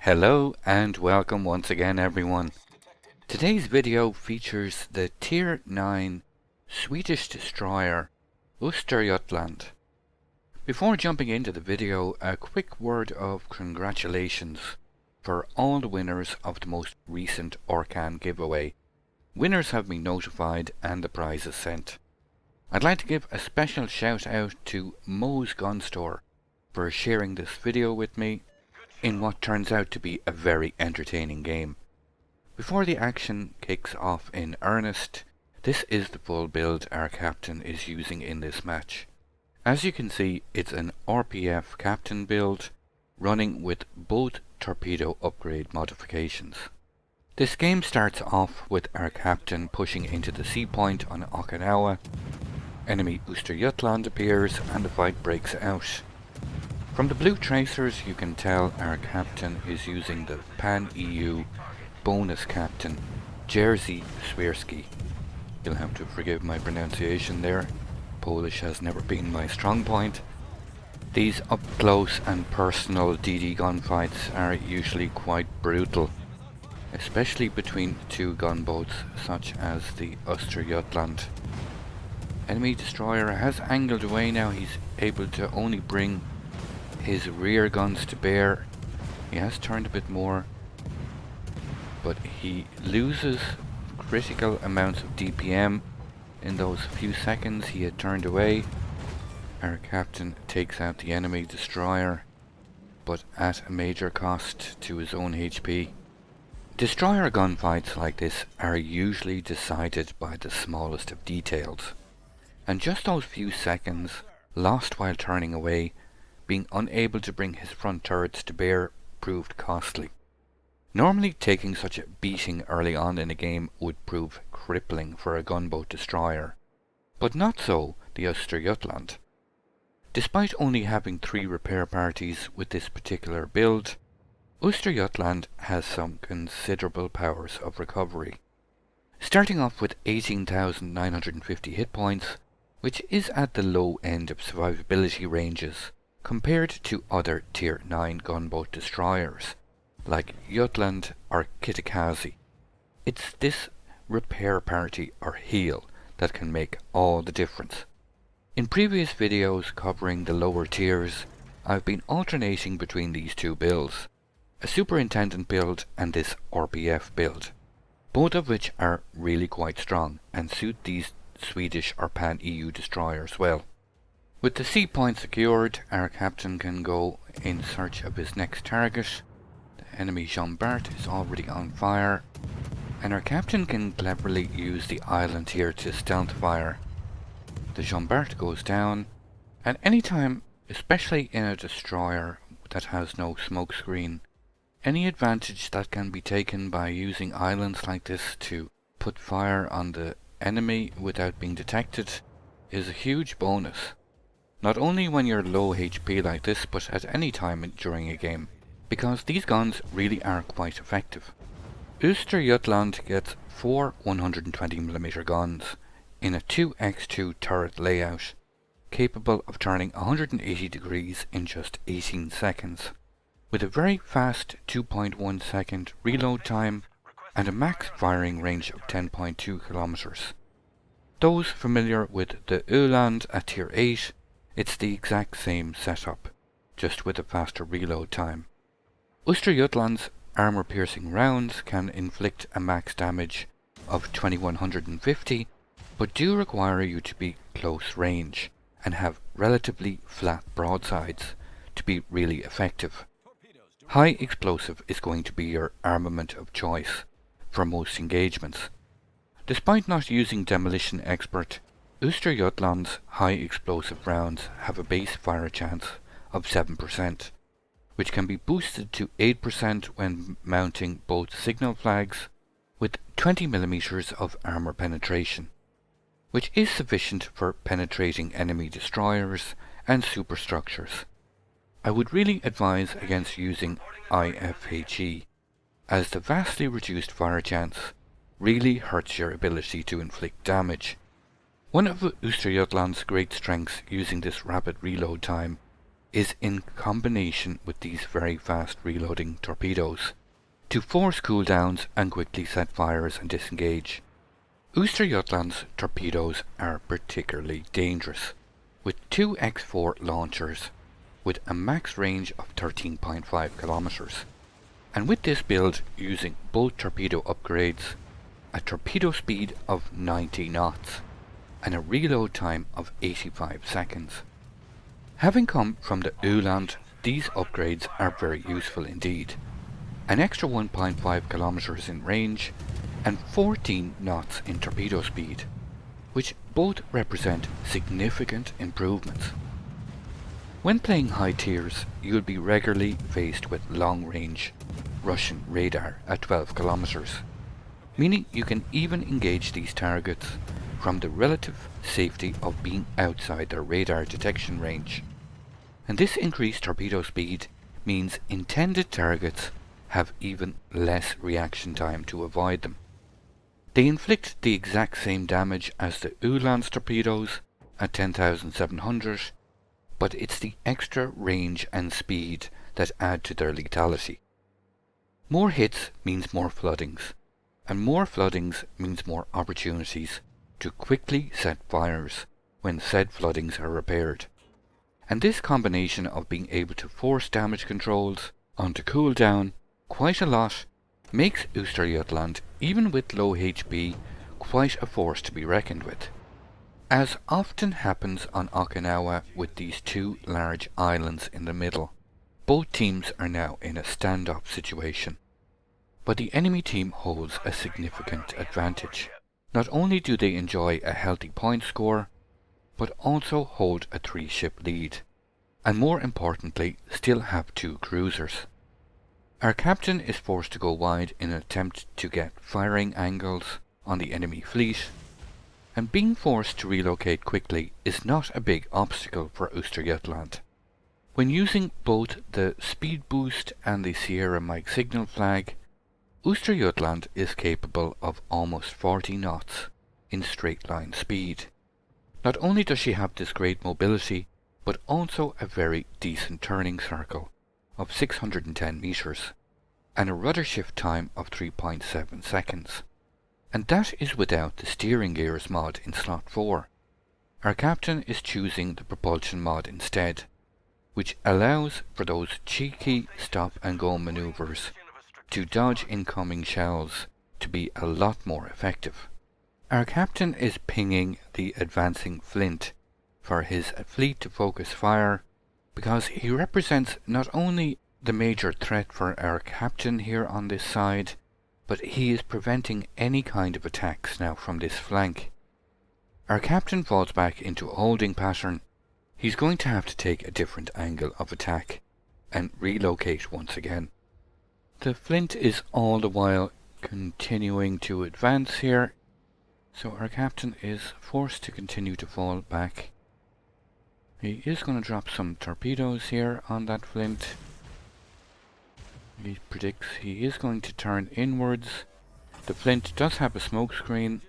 Hello and welcome once again everyone. Today's video features the Tier 9 Swedish destroyer Östergötland. Before jumping into the video, a quick word of congratulations for all the winners of the most recent Orkan giveaway. Winners have been notified and the prizes sent. I'd like to give a special shout out to Mo's Gun Store for sharing this video with me in what turns out to be a very entertaining game. Before the action kicks off in earnest, this is the full build our captain is using in this match. As you can see, it's an RPF captain build running with both torpedo upgrade modifications. This game starts off with our captain pushing into the sea point on Okinawa. Enemy Östergötland appears and the fight breaks out. From the blue tracers you can tell our captain is using the Pan-EU bonus captain Jerzy Swierski. You'll have to forgive my pronunciation there. Polish has never been my strong point. These up close and personal DD gunfights are usually quite brutal, especially between two gunboats such as the Östergötland. Enemy destroyer has angled away now. He's able to only bring his rear guns to bear. He has turned a bit more, but he loses critical amounts of DPM in those few seconds he had turned away. Our captain takes out the enemy destroyer, but at a major cost to his own HP. Destroyer gunfights like this are usually decided by the smallest of details, and just those few seconds lost while turning away, being unable to bring his front turrets to bear, proved costly. Normally taking such a beating early on in a game would prove crippling for a gunboat destroyer, but not so the Östergötland. Despite only having 3 repair parties with this particular build, Östergötland has some considerable powers of recovery. Starting off with 18,950 hit points, which is at the low end of survivability ranges compared to other Tier 9 gunboat destroyers like Gotland or Kitakazi. It's this repair party or heal that can make all the difference. In previous videos covering the lower tiers, I've been alternating between these two builds, a superintendent build and this RPF build, both of which are really quite strong and suit these Swedish or Pan-EU destroyers well. With the sea point secured, our captain can go in search of his next target. The enemy Jean Bart is already on fire, and our captain can cleverly use the island here to stealth fire. The Jean Bart goes down, and anytime, especially in a destroyer that has no smoke screen, any advantage that can be taken by using islands like this to put fire on the enemy without being detected is a huge bonus. Not only when you're low HP like this, but at any time during a game, because these guns really are quite effective. Östergötland gets 4 120mm guns in a 2x2 turret layout, capable of turning 180 degrees in just 18 seconds, with a very fast 2.1 second reload time and a max firing range of 10.2 kilometers. Those familiar with the Öland at Tier 8, it's the exact same setup, just with a faster reload time. Östergötland's armor-piercing rounds can inflict a max damage of 2150, but do require you to be close range and have relatively flat broadsides to be really effective. High explosive is going to be your armament of choice for most engagements. Despite not using Demolition Expert, Östergötland's high explosive rounds have a base fire chance of 7%, which can be boosted to 8% when mounting both signal flags with 20mm of armor penetration, which is sufficient for penetrating enemy destroyers and superstructures. I would really advise against using IFHE, as the vastly reduced fire chance really hurts your ability to inflict damage. One of Östergötland's great strengths using this rapid reload time is in combination with these very fast reloading torpedoes to force cooldowns and quickly set fires and disengage. Östergötland's torpedoes are particularly dangerous, with two X4 launchers with a max range of 13.5 kilometers. And with this build using both torpedo upgrades, a torpedo speed of 90 knots and a reload time of 85 seconds. Having come from the Halland, these upgrades are very useful indeed. An extra 1.5 kilometers in range and 14 knots in torpedo speed, which both represent significant improvements. When playing high tiers, you'll be regularly faced with long-range Russian radar at 12 kilometers, meaning you can even engage these targets from the relative safety of being outside their radar detection range. And this increased torpedo speed means intended targets have even less reaction time to avoid them. They inflict the exact same damage as the Halland's torpedoes at 10,700, but it's the extra range and speed that add to their lethality. More hits means more floodings, and more floodings means more opportunities to quickly set fires when said floodings are repaired. And this combination of being able to force damage controls onto cooldown quite a lot makes Östergötland, even with low HP, quite a force to be reckoned with. As often happens on Okinawa with these two large islands in the middle, both teams are now in a standoff situation. But the enemy team holds a significant advantage. Not only do they enjoy a healthy point score, but also hold a 3-ship lead, and more importantly, still have 2 cruisers. Our captain is forced to go wide in an attempt to get firing angles on the enemy fleet, and being forced to relocate quickly is not a big obstacle for Östergötland. When using both the speed boost and the Sierra Mike signal flag, Östergötland is capable of almost 40 knots in straight line speed. Not only does she have this great mobility, but also a very decent turning circle of 610 meters and a rudder shift time of 3.7 seconds. And that is without the steering gears mod in slot 4. Our captain is choosing the propulsion mod instead, which allows for those cheeky stop and go maneuvers to dodge incoming shells to be a lot more effective. Our captain is pinging the advancing Flint for his fleet to focus fire, because he represents not only the major threat for our captain here on this side, but he is preventing any kind of attacks now from this flank. Our captain falls back into a holding pattern. He's going to have to take a different angle of attack and relocate once again. The Flint is all the while continuing to advance here, so our captain is forced to continue to fall back. He is going to drop some torpedoes here on that Flint. He predicts he is going to turn inwards. The Flint does have a smoke screen,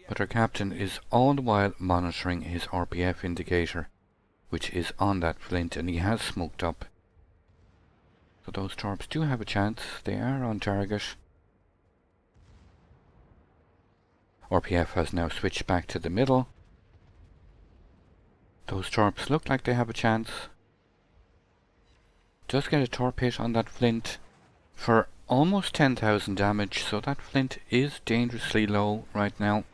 but our captain is all the while monitoring his RPF indicator, which is on that Flint, and he has smoked up. So those torps do have a chance. They are on target. RPF has now switched back to the middle. Those torps look like they have a chance. Does get a torp hit on that Flint for almost 10,000 damage, so that Flint is dangerously low right now.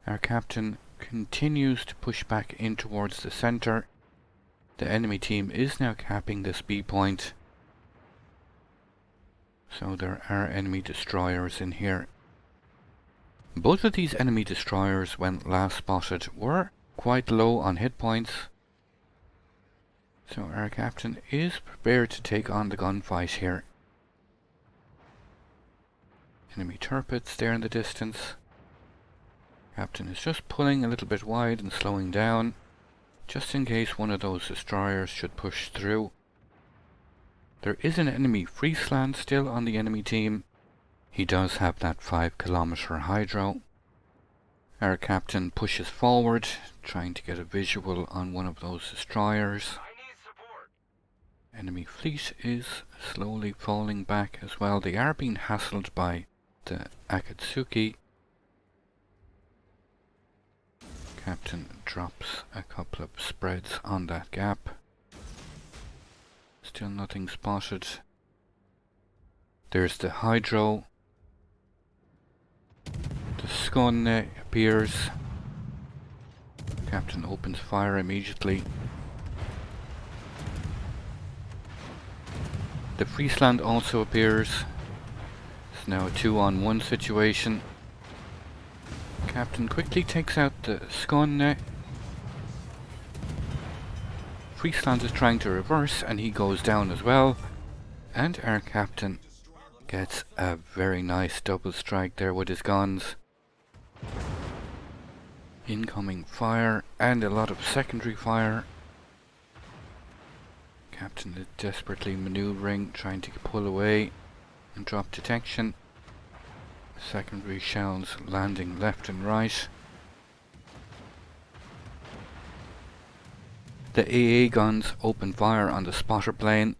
Our captain continues to push back in towards the centre. The enemy team is now capping this B point, so there are enemy destroyers in here. Both of these enemy destroyers, when last spotted, were quite low on hit points, so our captain is prepared to take on the gunfight here. Enemy turrets there in the distance. Captain is just pulling a little bit wide and slowing down, just in case one of those destroyers should push through. There is an enemy Friesland still on the enemy team. He does have that 5 kilometer hydro. Our captain pushes forward, trying to get a visual on one of those destroyers. Enemy fleet is slowly falling back as well. They are being hassled by the Akatsuki. Captain drops a couple of spreads on that gap. Still nothing spotted. There's the Hydro. The Skåne appears. Captain opens fire immediately. The Friesland also appears. It's now a 2-on-1 situation. Captain quickly takes out the Skåne. Friesland is trying to reverse and he goes down as well. And our captain gets a very nice double strike there with his guns. Incoming fire and a lot of secondary fire. Captain is desperately maneuvering, trying to pull away and drop detection. Secondary shells landing left and right. The AA guns open fire on the spotter plane.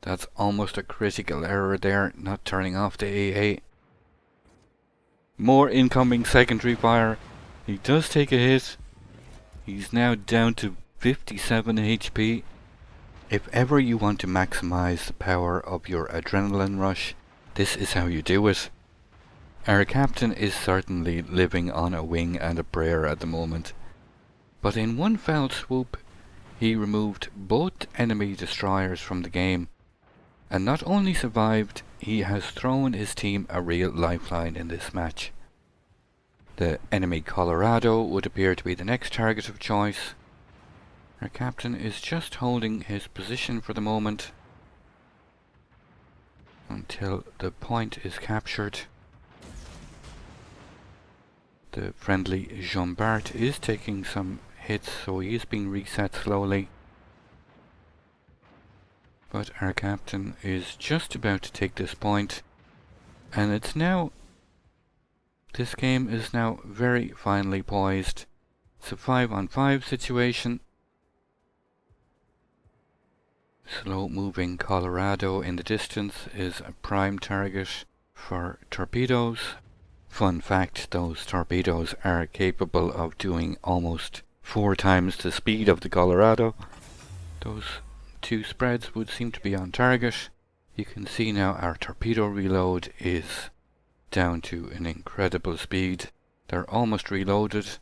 That's almost a critical error there, not turning off the AA. More incoming secondary fire. He does take a hit. He's now down to 57 HP. If ever you want to maximize the power of your adrenaline rush, this is how you do it. Our captain is certainly living on a wing and a prayer at the moment. But in one fell swoop, he removed both enemy destroyers from the game. And not only survived, he has thrown his team a real lifeline in this match. The enemy Colorado would appear to be the next target of choice. Our captain is just holding his position for the moment until the point is captured. The friendly Jean Bart is taking some hits, so he is being reset slowly. But our captain is just about to take this point, and this game is now very finely poised. It's a 5-on-5 situation. Slow moving Colorado in the distance is a prime target for torpedoes. Fun fact, those torpedoes are capable of doing almost 4 times the speed of the Colorado. Those 2 spreads would seem to be on target. You can see now our torpedo reload is down to an incredible speed. They're almost reloaded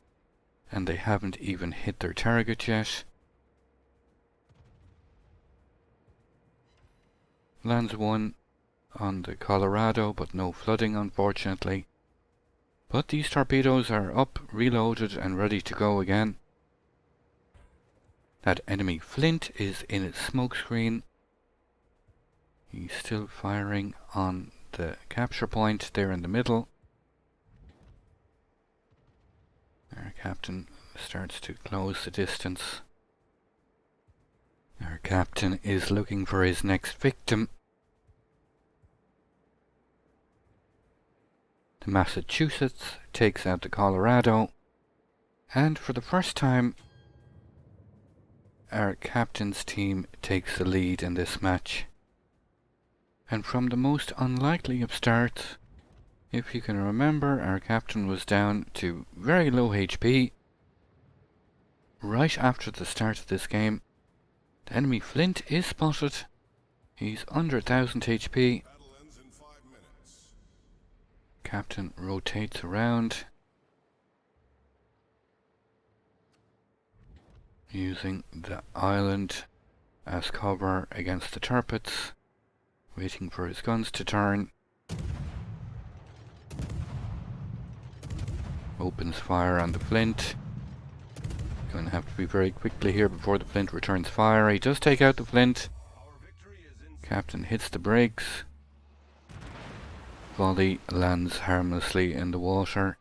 and they haven't even hit their target yet. Lands 1 on the Colorado, but no flooding unfortunately. But these torpedoes are up, reloaded and ready to go again. That enemy Flint is in its smokescreen. He's still firing on the capture point there in the middle. Our captain starts to close the distance. Our captain is looking for his next victim. The Massachusetts takes out the Colorado, and for the first time our captain's team takes the lead in this match. And from the most unlikely of starts, if you can remember, our captain was down to very low HP right after the start of this game. The enemy Flint is spotted. He's under 1000 HP. Captain rotates around, using the island as cover against the turrets, waiting for his guns to turn. Opens fire on the Flint. Going to have to be very quickly here before the Flint returns fire. He does take out the Flint. Captain hits the brakes. Volley lands harmlessly in the water.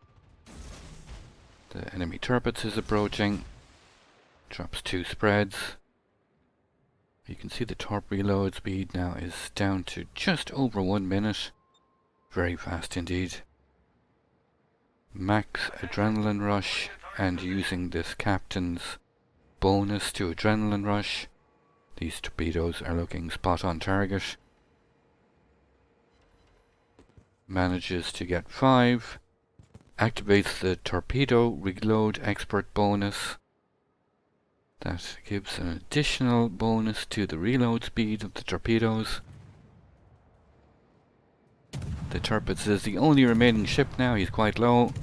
The enemy turrets is approaching. Drops 2 spreads. You can see the torp reload speed now is down to just over 1 minute. Very fast indeed. max adrenaline rush and using this captain's bonus to adrenaline rush. These torpedoes are looking spot on target. Manages to get 5. Activates the torpedo reload expert bonus. That gives an additional bonus to the reload speed of the torpedoes. The Torpedo is the only remaining ship now. He's quite low.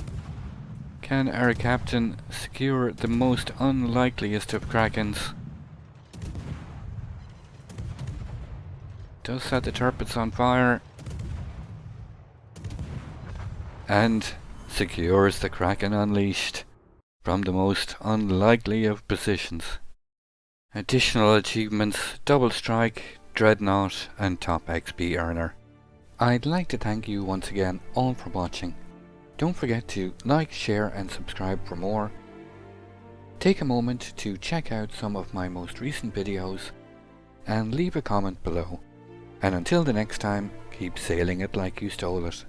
Can our captain secure the most unlikeliest of Krakens? Does set the Torpedoes on fire. And secures the Kraken Unleashed from the most unlikely of positions. Additional achievements: Double Strike, Dreadnought and Top XP Earner. I'd like to thank you once again all for watching. Don't forget to like, share and subscribe for more. Take a moment to check out some of my most recent videos and leave a comment below. And until the next time, keep sailing it like you stole it.